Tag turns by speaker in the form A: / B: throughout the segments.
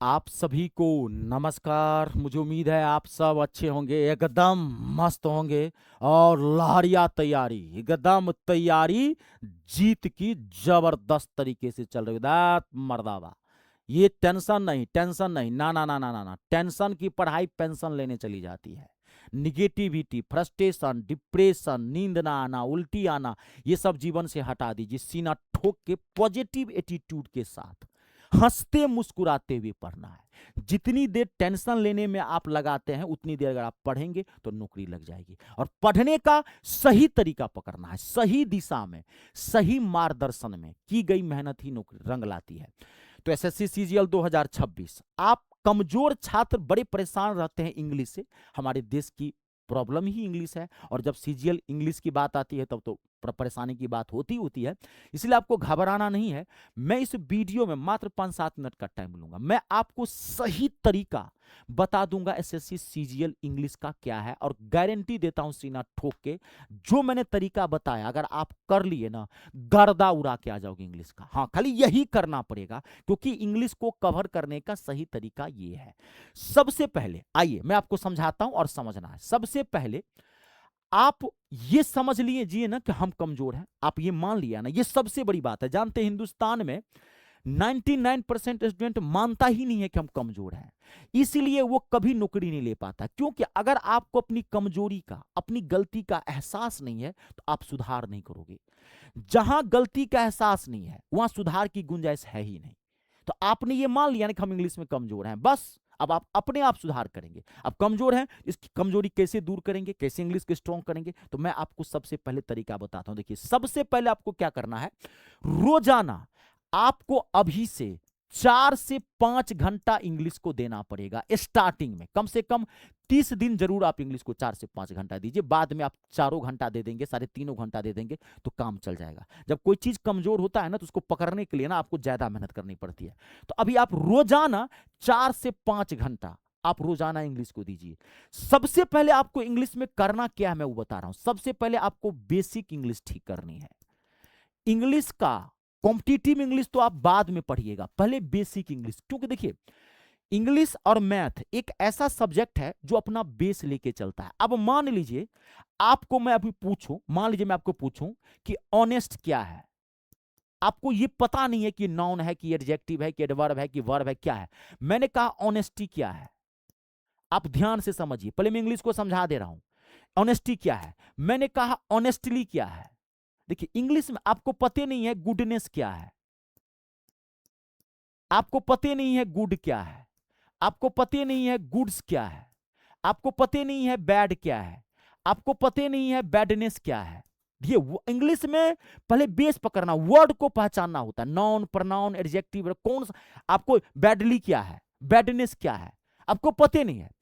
A: आप सभी को नमस्कार। मुझे उम्मीद है आप सब अच्छे होंगे, एकदम मस्त होंगे और लहरिया तैयारी, एकदम तैयारी जीत की जबरदस्त तरीके से चल रही है। दैट मर्दावा, ये टेंशन नहीं, टेंशन नहीं, ना ना ना ना ना ना। टेंशन की पढ़ाई पेंशन लेने चली जाती है। निगेटिविटी, फ्रस्ट्रेशन, डिप्रेशन, नींद ना आना, उल्टी आना, ये सब जीवन से हटा दीजिए। सीना ठोक के पॉजिटिव एटीट्यूड के साथ हंसते मुस्कुराते हुए पढ़ना है। जितनी देर टेंशन लेने में आप लगाते हैं उतनी देर अगर आप पढ़ेंगे तो नौकरी लग जाएगी। और पढ़ने का सही तरीका पकड़ना है, सही दिशा में, सही मार्गदर्शन में की गई मेहनत ही नौकरी रंग लाती है। तो एसएससी सीजीएल 2026, आप कमजोर छात्र बड़े परेशान रहते हैं इंग्लिश से। हमारे देश की प्रॉब्लम ही इंग्लिश है, और जब सीजीएल इंग्लिश की बात आती है तब तो परेशानी की बात होती होती है। इसलिए आपको घबराना नहीं है। मैं इस वीडियो में मात्र 5-7 मिनट का टाइम लूंगा। मैं आपको सही तरीका बता दूंगा एसएससी सीजीएल इंग्लिश का क्या है, और गारंटी देता हूं सीना ठोक के, जो मैंने तरीका बताया अगर आप कर लिए ना, गर्दा उड़ा के आ जाओगे इंग्लिश का। हाँ, खाली यही करना पड़ेगा, क्योंकि इंग्लिश को कवर करने का सही तरीका ये है। सबसे पहले आइए मैं आपको समझाता हूं, और समझना है। सबसे पहले आप ये समझ लीजिए ना कि हम कमजोर हैं, आप ये मान लिया ना, ये सबसे बड़ी बात है। जानते हैं हिंदुस्तान में 99% स्टूडेंट मानता ही नहीं है कि हम कमजोर हैं, इसीलिए वो कभी नौकरी नहीं ले पाता। क्योंकि अगर आपको अपनी कमजोरी का, अपनी गलती का एहसास नहीं है तो आप सुधार नहीं करोगे। जहां गलती का एहसास नहीं है वहां सुधार की गुंजाइश है ही नहीं। तो आपने ये मान लिया ना कि हम इंग्लिश में कमजोर हैं, बस अब आप अपने आप सुधार करेंगे। अब कमजोर हैं, इसकी कमजोरी कैसे दूर करेंगे, कैसे इंग्लिश को स्ट्रॉन्ग करेंगे, तो मैं आपको सबसे पहले तरीका बताता हूं। देखिए, सबसे पहले आपको क्या करना है, रोजाना आपको अभी से 4 से 5 घंटा इंग्लिश को देना पड़ेगा। स्टार्टिंग में कम से कम 30 दिन जरूर आप इंग्लिश को 4 से 5 घंटा दीजिए। बाद में आप 4 घंटा दे देंगे, 3.5 घंटा दे देंगे तो काम चल जाएगा। जब कोई चीज कमजोर होता है ना, तो उसको पकड़ने के लिए ना आपको ज्यादा मेहनत करनी पड़ती है। तो अभी आप रोजाना 4 से 5 घंटा आप रोजाना इंग्लिश को दीजिए। सबसे पहले आपको इंग्लिश में करना क्या है मैं वो बता रहा हूं। सबसे पहले आपको बेसिक इंग्लिश ठीक करनी है। इंग्लिश का कॉम्पिटिटिव इंग्लिश तो आप बाद में पढ़िएगा, पहले बेसिक इंग्लिश। क्योंकि देखिए, इंग्लिश और मैथ एक ऐसा सब्जेक्ट है जो अपना बेस लेके चलता है। अब मान लीजिए आपको मैं अभी पूछूं, मान लीजिए मैं आपको पूछूं कि ऑनेस्ट क्या है, आपको ये पता नहीं है कि नाउन है कि एडजेक्टिव है कि एडवर्ब है कि वर्ब है, क्या है। मैंने कहा ऑनेस्टी क्या है, आप ध्यान से समझिए, पहले मैं इंग्लिश को समझा दे रहा हूं। ऑनेस्टी क्या है, मैंने कहा ऑनेस्टली क्या है। देखिए, इंग्लिश में आपको पते नहीं है गुडनेस क्या है, आपको पते नहीं है गुड क्या है, आपको पते नहीं है गुड्स क्या है, आपको पते नहीं है बैड क्या है, आपको पते नहीं है बैडनेस क्या है। ये इंग्लिश में पहले बेस पकड़ना, वर्ड को पहचानना होता है। नाउन, प्रनाउन, एडजेक्टिव, कौन सा, आपको बैडली क्या है, बैडनेस क्या है, आपको पते नहीं है।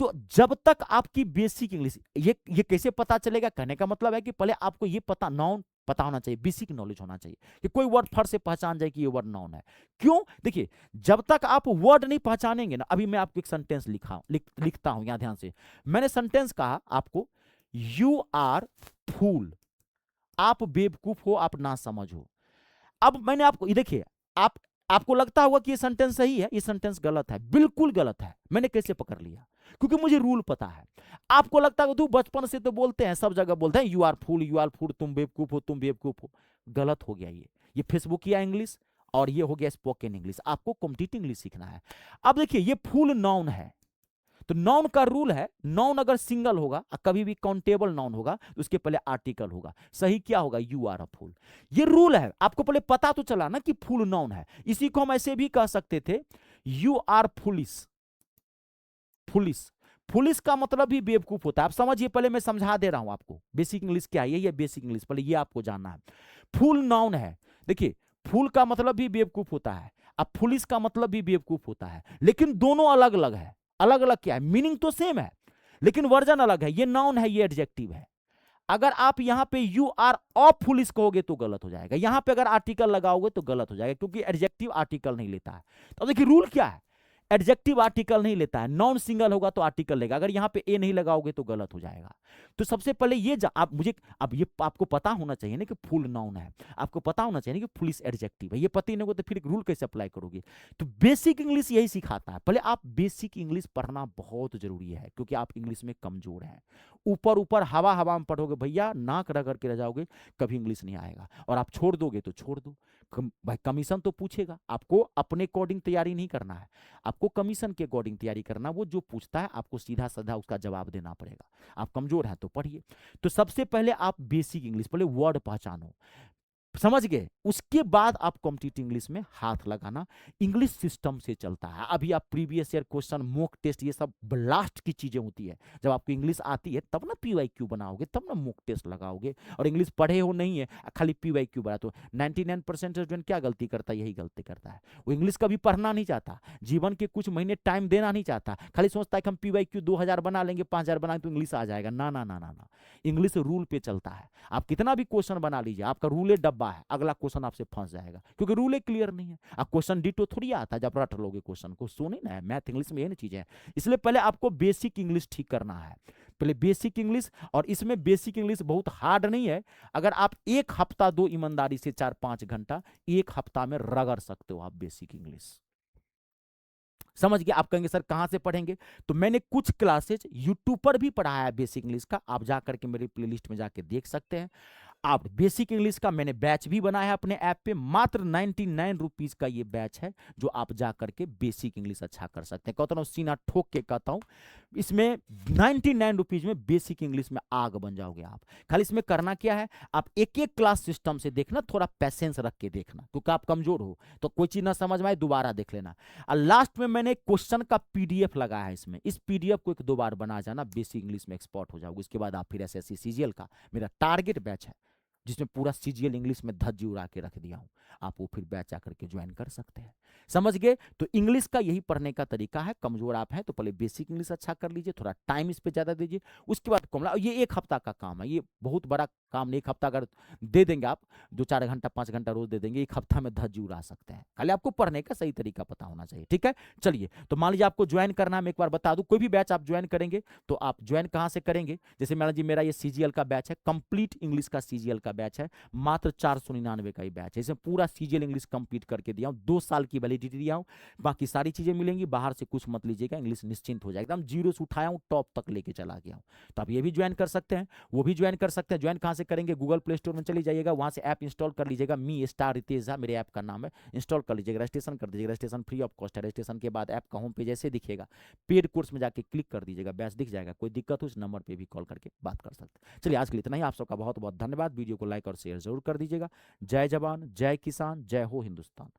A: तो जब तक आपकी बेसिक इंग्लिश, ये कैसे पता चलेगा, कहने का मतलब है कि पहले आपको ये पता, नाउन पता होना चाहिए, बेसिक नॉलेज होना चाहिए कि कोई वर्ड फट से पहचान जाए कि ये वर्ड नाउन है। क्यों, देखिए, जब तक आप वर्ड नहीं पहचानेंगे ना, अभी मैं आपको एक सेंटेंस लिखता हूं, यहां ध्यान से। मैंने सेंटेंस कहा आपको, यू आर फूल, आप बेवकूफ हो, आप ना समझ हो। अब मैंने आपको ये देखिए, आप आपको लगता होगा कि ये सेंटेंस सही है, ये सेंटेंस गलत है, बिल्कुल गलत है। मैंने कैसे पकड़ लिया, क्योंकि मुझे रूल पता है। आपको लगता है तू बचपन से तो बोलते हैं, सब जगह बोलते हैं you are fool, you are fool, तुम बेवकूफ हो, तुम बेवकूफ हो। गलत हो गया ये फेसबुक या इंग्लिश, और ये हो गया स्पोकन इंग्लिश। आपको कॉम्पिटिटिव इंग्लिश सीखना है। अब देखिए, ये फूल नाउन है, तो नाउन का रूल है, नाउन अगर सिंगल होगा, कभी भी काउंटेबल नाउन होगा, तो उसके पहले आर्टिकल होगा। सही क्या होगा, यू आर अ फूल। ये रूल है, आपको पहले पता तो चला ना कि फूल नाउन है। इसी को हम ऐसे भी कह सकते थे, you are foolish. Foolish, foolish का मतलब भी बेवकूफ होता है। आप समझिए, पहले मैं समझा दे रहा हूं आपको बेसिक इंग्लिश क्या है। ये बेसिक इंग्लिश पहले ये आपको जानना है। फूल नाउन है, देखिए, फूल का मतलब भी बेवकूफ होता है, अब पुलिस का मतलब भी बेवकूफ होता है, लेकिन दोनों अलग अलग है। अलग अलग क्या है, मीनिंग तो सेम है लेकिन वर्जन अलग है। ये नाउन है, ये एडजेक्टिव है। अगर आप यहां पे यू आर ऑफ पुलिस कहोगे तो गलत हो जाएगा, यहां पे अगर आर्टिकल लगाओगे तो गलत हो जाएगा, क्योंकि एडजेक्टिव आर्टिकल नहीं लेता है। तो देखिए रूल क्या है, एडजेक्टिव आर्टिकल नहीं लेता है, नॉन सिंगल होगा तो आर्टिकल लेगा। अगर यहाँ पे ए नहीं लगाओगे तो गलत हो जाएगा। तो सबसे पहले ये आप मुझे, अब ये आपको पता होना चाहिए ना कि फुल नाउन है, आपको पता होना चाहिए ना कि फुल इज एडजेक्टिव है। ये पता ही नहीं होगा तो फिर रूल कैसे अप्लाई करोगे? तो बेसिक इंग्लिश यही सिखाता है। पहले आप बेसिक इंग्लिश पढ़ना बहुत जरूरी है, क्योंकि आप इंग्लिश में कमजोर हैं। ऊपर ऊपर हवा हवा में पढ़ोगे भैया, नाक रगड़ के रह जाओगे, कभी इंग्लिश नहीं आएगा। और आप छोड़ दोगे तो छोड़ दो, भाई कमीशन तो पूछेगा, आपको अपने अकॉर्डिंग तैयारी नहीं करना है, आपको कमीशन के अकॉर्डिंग तैयारी करना। वो जो पूछता है आपको सीधा साधा उसका जवाब देना पड़ेगा। आप कमजोर हैं तो पढ़िए। तो सबसे पहले आप बेसिक इंग्लिश, पहले वर्ड पहचानो, समझ गए? उसके बाद आप कॉम्पिटिटिव इंग्लिश में हाथ लगाना। इंग्लिश सिस्टम से चलता है। अभी आप previous year question, mock test, ये सब लास्ट की चीजें होती है। जब आपको इंग्लिश आती है तब ना पीवाईक्यू बनाओगे, तब ना मॉक टेस्ट लगाओगे। और इंग्लिश पढ़े हो नहीं है, खाली पीवाईक्यू बना, तो 99% स्टूडेंट क्या गलती करता है? यही गलती करता है। वो इंग्लिश कभी पढ़ना नहीं चाहता, जीवन के कुछ महीने टाइम देना नहीं चाहता, खाली सोचता है कि हम पीवाईक्यू 2000 बना लेंगे, 5000 बनाएंगे तो इंग्लिश आ जाएगा। ना ना ना ना ना, इंग्लिश रूल पे चलता है। आप कितना भी क्वेश्चन बना लीजिए, आपका रूल डब्बा है, अगला क्वेश्चन आपसे फंस जाएगा, क्योंकि रूल क्लियर नहीं है। अब क्वेश्चन डिटो थोड़ी आता है जब रट लोगे क्वेश्चन को, सो नहीं ना है। मैथ इंग्लिश में ये चीजें हैं। इसलिए पहले आपको बेसिक इंग्लिश ठीक करना है, पहले बेसिक इंग्लिश। और इसमें बेसिक इंग्लिश बहुत हार्ड नहीं है। अगर आप एक हफ्ता दो, ईमानदारी से 4-5 घंटा एक हफ्ता में रगड़ सकते हो आप बेसिक इंग्लिश। समझ गए? आप कहेंगे सर कहां से पढ़ेंगे? तो मैंने कुछ क्लासेज यूट्यूब पर भी पढ़ाया है बेसिक इंग्लिश का, आप जा करके मेरी प्लेलिस्ट में जाके देख सकते हैं। आप बेसिक इंग्लिश का मैंने बैच भी बनाया है अपने ऐप पे, मात्र 99 रुपीज का ये बैच है, जो आप जा करके बेसिक इंग्लिश अच्छा कर सकते हैं। कहता हूँ सीना ठोक के कहता हूँ, इसमें 99 रुपीज में बेसिक इंग्लिश में आग बन जाओगे आप। खाली इसमें करना क्या है, आप एक एक क्लास सिस्टम से देखना, थोड़ा पैसेंस रख के देखना, क्योंकि आप कमजोर हो तो कोई चीज ना समझ में आए दोबारा देख लेना। और लास्ट में मैंने क्वेश्चन का पीडीएफ लगाया है इसमें, इस पीडीएफ को 1-2 बार बना जाना, बेसिक इंग्लिश में एक्सपर्ट हो जाओगे। उसके बाद आप फिर एसएससी सीजीएल का मेरा टारगेट बैच है, जिसमें पूरा सीजीएल इंग्लिश में धज्जी उड़ा के रख दिया हूं, आप वो फिर बैच आकर के ज्वाइन कर सकते हैं। समझ गए? तो इंग्लिश का यही पढ़ने का तरीका है। कमजोर आप हैं तो पहले बेसिक इंग्लिश अच्छा कर लीजिए, थोड़ा टाइम इस पे ज्यादा दीजिए, उसके बाद कमला। ये 1 हफ्ता का काम है, ये बहुत बड़ा काम नहीं। 1 हफ्ता अगर दे देंगे आप, 2-4 घंटा 5 घंटा रोज दे देंगे, 1 हफ्ता में धज्जी उड़ा सकते हैं। खाली आपको पढ़ने का सही तरीका पता होना चाहिए। ठीक है, चलिए। तो मान लीजिए आपको ज्वाइन करना है, मैं एक बार बता दूं, कोई भी बैच आप ज्वाइन करेंगे तो आप ज्वाइन कहां से करेंगे? जैसे मान लीजिए मेरा ये सीजीएल का बैच है, कंप्लीट इंग्लिश का सीजीएल का बैच है, मात्र 499 का ही बैच है। इसमें पूरा सीजीएल इंग्लिश कंप्लीट करके दिया हूं, 2 साल की वैलिडिटी दिया हूं, बाकी सारी चीजें मिलेंगी। बाहर से कुछ मत लीजिएगा, इंग्लिश निश्चिंत हो जाएगा, एकदम जीरो से उठाया हूं, टॉप तक लेके चला गया हूं। तो आप ये भी ज्वाइन कर सकते हैं, वो भी ज्वाइन कर सकते हैं। ज्वाइन कहां से करेंगे? गूगल प्ले स्टोर में चली जाइएगा, वहां से ऐप इंस्टॉल कर लीजिएगा, मी स्टार रितेश मेरे ऐप का नाम है, इंस्टॉल कर लीजिएगा, रजिस्ट्रेशन कर दीजिएगा। रजिस्ट्रेशन फ्री ऑफ कॉस्ट है। रजिस्ट्रेशन के बाद ऐप का होम पेज ऐसे दिखेगा, पेड कोर्स में जाके क्लिक कर दीजिएगा, बैच दिख जाएगा। कोई दिक्कत हो इस नंबर पर भी कॉल करके बात कर सकते हैं। चलिए आज के लिए इतना ही, आप सबका बहुत बहुत धन्यवाद। वीडियो को लाइक और शेयर जरूर कर दीजिएगा। जय जवान, जय किसान, जय हो हिंदुस्तान।